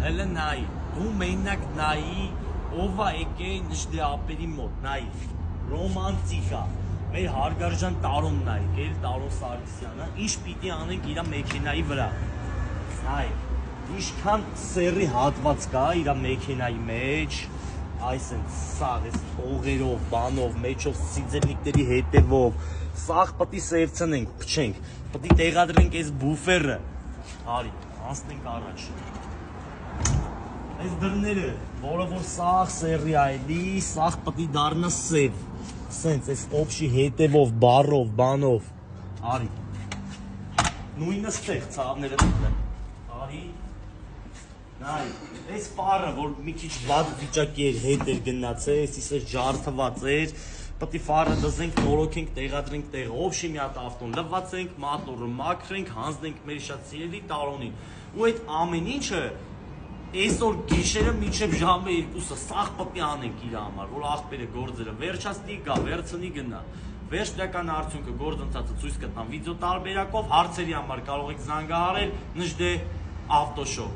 Հələ նայի, դու մենակ նայի, ով է եկել նժդե ապերի մոտ, նայի, ռոմանտիկա, մեր հարգարժան Տարոն նայի, գել Տարոն Սարգսյանը, ինչ պիտի անենք իրա մեքենայի վրա, նայի, ինչքան սերի հատված կա իրա մեքենայի մեջ, այս են սաղ, այս հողերով, բանով, մեջով սիձելնիկների հետևով, սաղ պտի սևցնենք, պչենք, պտի տեղադրենք այս բուֆերը, հարի, անցնենք առաջ, այս դրները, որը որ սաղ սերի այլի, սաղ պտի դարնա սև, սենց այս օպշի հետևով, բարով, բանով, հարի, նույնը ստեղ ծավները դուկն, հարի, նայ, այս պարը, որ մի քիչ վատ վիճակի էր հետ էր գնաց է, իսեր ջարդված էր, պտի ֆարը դզենք, նորոքենք, տեղադրենք տեղը, օբշի մի հատ ավտոն լվացենք, մատորը մաքրենք, հանձնենք մեր շատ սիրելի Տարոնին, ու այդ ամեն ինչը այսօր գիշերը մինչև ժամը 2-ը սաղ պտի անենք իր համար, որ աղբերը գործերը վերջացնի գա, վերցնի գնա, վերջնական արդյունքը գործընթացը ցույց կտամ վիդեո տարբերակով, հարցերի համար կարող եք զանգահարել Նժդե ավտոշոու